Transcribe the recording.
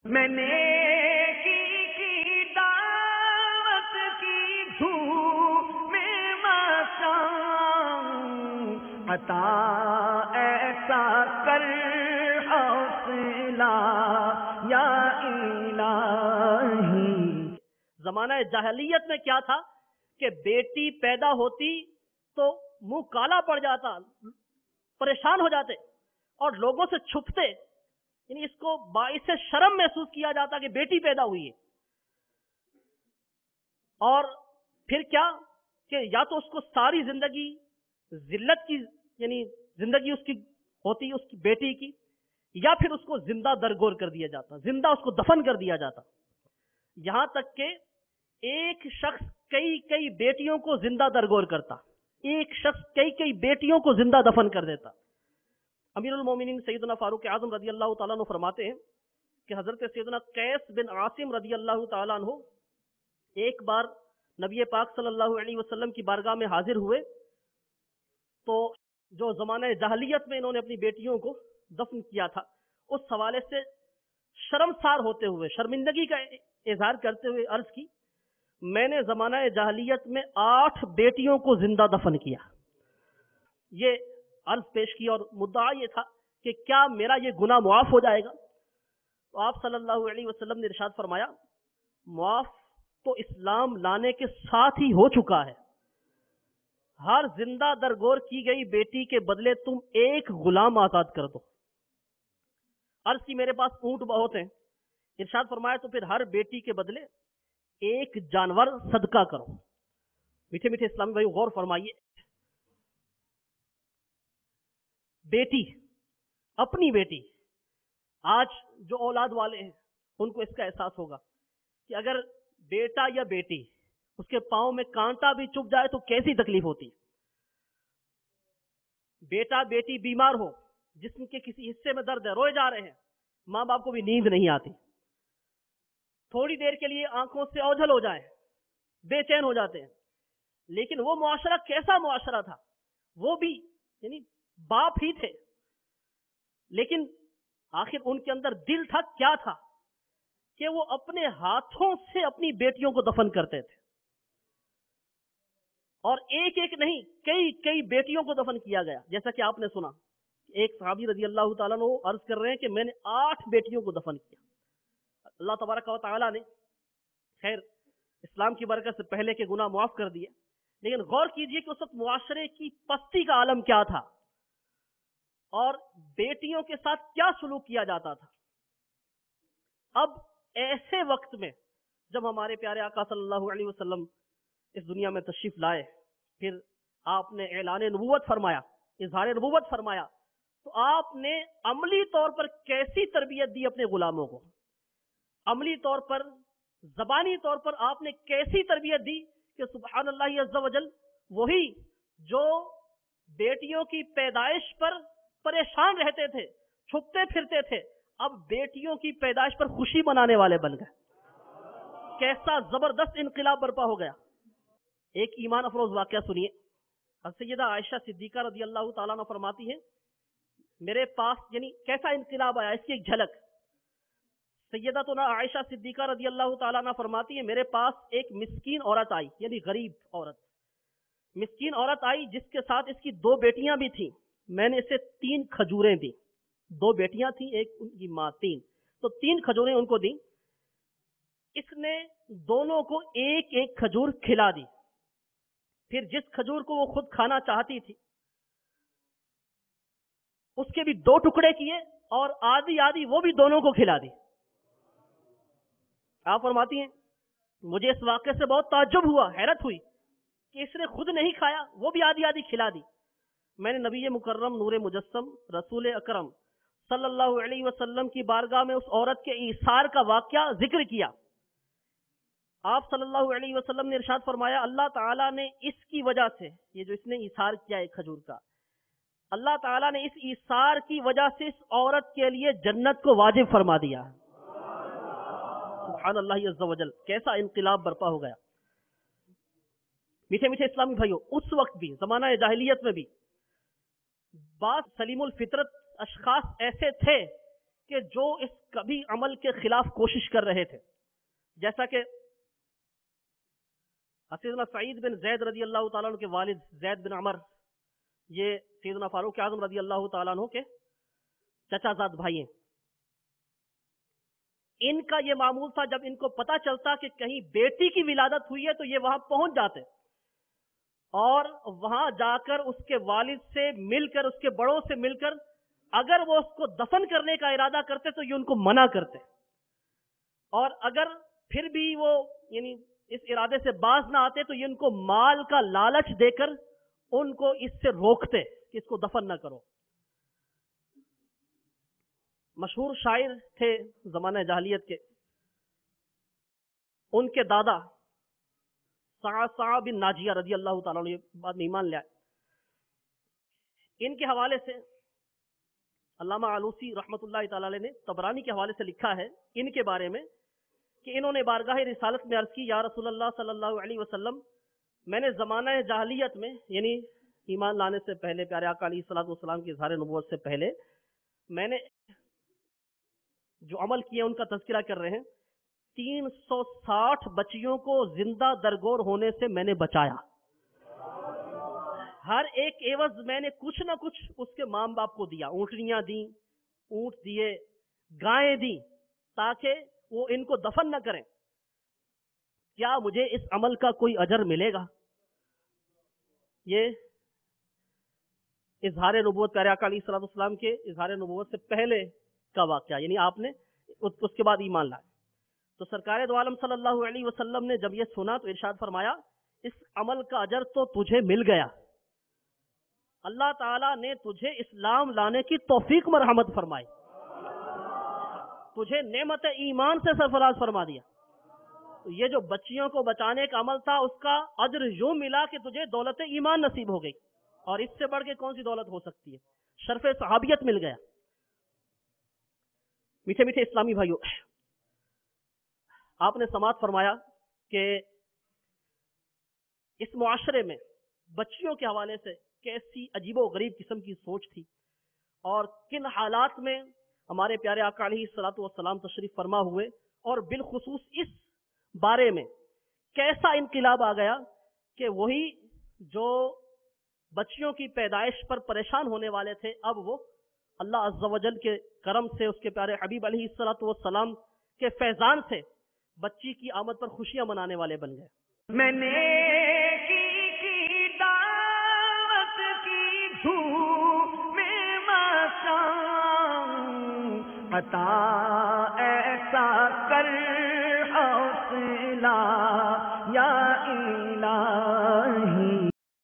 میں نے کی دعوت کی دھوم میں مچاؤں، عطا ایسا کر حوصلہ یا الہی۔ زمانہ جاہلیت میں کیا تھا کہ بیٹی پیدا ہوتی تو منہ کالا پڑ جاتا، پریشان ہو جاتے اور لوگوں سے چھپتے، یعنی اس کو باعث شرم محسوس کیا جاتا کہ بیٹی پیدا ہوئی ہے۔ اور پھر کیا کہ یا تو اس کو ساری زندگی ذلت کی، یعنی زندگی اس کی ہوتی اس کی بیٹی کی، یا پھر اس کو زندہ درگور کر دیا جاتا، زندہ اس کو دفن کر دیا جاتا۔ یہاں تک کہ ایک شخص کئی بیٹیوں کو زندہ درگور کرتا، ایک شخص کئی بیٹیوں کو زندہ دفن کر دیتا۔ امیر المومنین سیدنا فاروق اعظم رضی اللہ تعالیٰ عنہ فرماتے ہیں کہ حضرت سیدنا قیس بن عاصم رضی اللہ تعالیٰ عنہ ایک بار نبی پاک صلی اللہ علیہ وسلم کی بارگاہ میں حاضر ہوئے، تو جو زمانہ جاہلیت میں انہوں نے اپنی بیٹیوں کو دفن کیا تھا، اس حوالے سے شرمسار ہوتے ہوئے، شرمندگی کا اظہار کرتے ہوئے عرض کی، میں نے زمانہ جاہلیت میں 8 بیٹیوں کو زندہ دفن کیا۔ یہ عرض پیش کی اور مدعا یہ تھا کہ کیا میرا یہ گناہ معاف ہو جائے گا؟ تو آپ صلی اللہ علیہ وسلم نے ارشاد فرمایا، معاف تو اسلام لانے کے ساتھ ہی ہو چکا ہے، ہر زندہ درگور کی گئی بیٹی کے بدلے تم ایک غلام آزاد کر دو۔ عرض کی میرے پاس اونٹ بہت ہیں، ارشاد فرمایا تو پھر ہر بیٹی کے بدلے ایک جانور صدقہ کرو۔ میٹھے میٹھے اسلامی بھائی غور فرمائیے، بیٹی، اپنی بیٹی، آج جو اولاد والے ہیں ان کو اس کا احساس ہوگا کہ اگر بیٹا یا بیٹی اس کے پاؤں میں کانٹا بھی چبھ جائے تو کیسی تکلیف ہوتی ہے۔ بیٹا بیٹی بیمار ہو، جسم کے کسی حصے میں درد ہے، روئے جا رہے ہیں، ماں باپ کو بھی نیند نہیں آتی، تھوڑی دیر کے لیے آنکھوں سے اوجھل ہو جائیں، بے چین ہو جاتے ہیں۔ لیکن وہ معاشرہ کیسا معاشرہ تھا؟ وہ بھی یعنی باپ ہی تھے، لیکن آخر ان کے اندر دل تھا، کیا تھا کہ وہ اپنے ہاتھوں سے اپنی بیٹیوں کو دفن کرتے تھے، اور ایک ایک نہیں کئی بیٹیوں کو دفن کیا گیا۔ جیسا کہ آپ نے سنا، ایک صحابی رضی اللہ تعالیٰ عنہ عرض کر رہے ہیں کہ میں نے 8 بیٹیوں کو دفن کیا۔ اللہ تبارک و تعالیٰ نے خیر اسلام کی برکت سے پہلے کے گناہ معاف کر دیے، لیکن غور کیجئے کہ اس وقت معاشرے کی پستی کا عالم کیا تھا اور بیٹیوں کے ساتھ کیا سلوک کیا جاتا تھا۔ اب ایسے وقت میں جب ہمارے پیارے آقا صلی اللہ علیہ وسلم اس دنیا میں تشریف لائے، پھر آپ نے اعلان نبوت فرمایا، اظہار نبوت فرمایا، تو آپ نے عملی طور پر کیسی تربیت دی اپنے غلاموں کو؟ عملی طور پر، زبانی طور پر آپ نے کیسی تربیت دی کہ سبحان اللہ عز و جل، وہی جو بیٹیوں کی پیدائش پر پریشان رہتے تھے، چھپتے پھرتے تھے، اب بیٹیوں کی پیدائش پر خوشی منانے والے بن گئے۔ کیسا زبردست انقلاب برپا ہو گیا۔ ایک ایمان افروز واقعہ سنیے۔ سیدہ عائشہ صدیقہ رضی اللہ تعالیٰ عنہ فرماتی ہیں، میرے پاس یعنی کیسا انقلاب آیا، اس کی ایک جھلک۔ سیدتنا عائشہ صدیقہ رضی اللہ تعالیٰ عنہ فرماتی ہیں، میرے پاس ایک مسکین عورت آئی، یعنی غریب عورت، مسکین عورت آئی جس کے ساتھ اس کی 2 بیٹیاں بھی تھیں۔ میں نے اسے 3 کھجوریں دی، 2 بیٹیاں تھیں، ایک ان کی ماں، 3، تو 3 کھجوریں ان کو دیں۔ اس نے دونوں کو ایک ایک کھجور کھلا دی، پھر جس کھجور کو وہ خود کھانا چاہتی تھی اس کے بھی 2 ٹکڑے کیے اور آدھی آدھی وہ بھی دونوں کو کھلا دی۔ آپ فرماتی ہیں مجھے اس واقعے سے بہت تعجب ہوا، حیرت ہوئی کہ اس نے خود نہیں کھایا، وہ بھی آدھی آدھی کھلا دی۔ میں نے نبی مکرم نور مجسم رسول اکرم صلی اللہ علیہ وسلم کی بارگاہ میں اس عورت کے ایثار کا واقعہ ذکر کیا۔ آپ صلی اللہ علیہ وسلم نے ارشاد فرمایا، اللہ تعالیٰ نے اس کی وجہ سے، یہ جو اس نے ایثار کیا ایک کھجور کا، اللہ تعالیٰ نے اس ایثار کی وجہ سے اس عورت کے لیے جنت کو واجب فرما دیا۔ سبحان اللہ عز و جل، کیسا انقلاب برپا ہو گیا۔ میٹھے میٹھے اسلامی بھائیوں، اس وقت بھی، زمانہ جاہلیت میں بھی، بعض سلیم الفطرت اشخاص ایسے تھے کہ جو اس کبھی عمل کے خلاف کوشش کر رہے تھے، جیسا کہ سیدنا سعید بن زید رضی اللہ تعالیٰ عنہ کے والد زید بن عمر، یہ سیدنا فاروق اعظم رضی اللہ تعالیٰ عنہ کے چچا زاد بھائی ہیں. ان کا یہ معمول تھا جب ان کو پتا چلتا کہ کہیں بیٹی کی ولادت ہوئی ہے تو یہ وہاں پہنچ جاتے اور وہاں جا کر اس کے والد سے مل کر، اس کے بڑوں سے مل کر اگر وہ اس کو دفن کرنے کا ارادہ کرتے تو یہ ان کو منع کرتے، اور اگر پھر بھی وہ یعنی اس ارادے سے باز نہ آتے تو یہ ان کو مال کا لالچ دے کر ان کو اس سے روکتے کہ اس کو دفن نہ کرو. مشہور شاعر تھے زمانہ جاہلیت کے، ان کے دادا سعد بن ناجیہ رضی اللہ تعالیٰ عنہ، یہ بعد میں ایمان لے آئے. ان کے حوالے سے علامہ آلوسی رحمۃ اللہ تعالی علیہ نے طبرانی کے حوالے سے لکھا ہے ان کے بارے میں کہ انہوں نے بارگاہ رسالت میں عرض کی، یا رسول اللہ صلی اللہ علیہ وسلم، میں نے زمانہ جاہلیت میں یعنی ایمان لانے سے پہلے، پیارے آقا علیہ الصلوۃ والسلام کی اظہار نبوت سے پہلے، میں نے جو عمل کیے ان کا تذکرہ کر رہے ہیں. 360 بچیوں کو زندہ درگور ہونے سے میں نے بچایا. ہر ایک عوض میں نے کچھ نہ کچھ اس کے ماں باپ کو دیا، اونٹنیاں دیں، اونٹ دیے، گائیں دیں، تاکہ وہ ان کو دفن نہ کریں. کیا مجھے اس عمل کا کوئی اجر ملے گا؟ یہ اظہار نبوت پیارے آقا علیہ الصلوۃ والسلام کے اظہار نبوت سے پہلے کا واقعہ، یعنی آپ نے اس کے بعد ایمان لائے. تو سرکار دو عالم صلی اللہ علیہ وسلم نے جب یہ سنا تو ارشاد فرمایا، اس عمل کا اجر تو تجھے مل گیا، اللہ تعالیٰ نے تجھے اسلام لانے کی توفیق مرحمت فرمائی، تجھے نعمت ایمان سے سرفراز فرما دیا. تو یہ جو بچیوں کو بچانے کا عمل تھا اس کا اجر یوں ملا کہ تجھے دولت ایمان نصیب ہو گئی، اور اس سے بڑھ کے کون سی دولت ہو سکتی ہے؟ شرف صحابیت مل گیا. میٹھے میٹھے اسلامی بھائیوں، آپ نے سماعت فرمایا کہ اس معاشرے میں بچیوں کے حوالے سے کیسی عجیب و غریب قسم کی سوچ تھی، اور کن حالات میں ہمارے پیارے آقا علیہ الصلوۃ والسلام تشریف فرما ہوئے، اور بالخصوص اس بارے میں کیسا انقلاب آ گیا کہ وہی جو بچیوں کی پیدائش پر پریشان ہونے والے تھے، اب وہ اللہ عز و جل کے کرم سے، اس کے پیارے حبیب علیہ الصلوۃ والسلام کے فیضان سے بچی کی آمد پر خوشیاں منانے والے بن گئے. میں نے کی دعوت کی دھوم میں مچاؤں، عطا ایسا کر حوصلہ یا الہی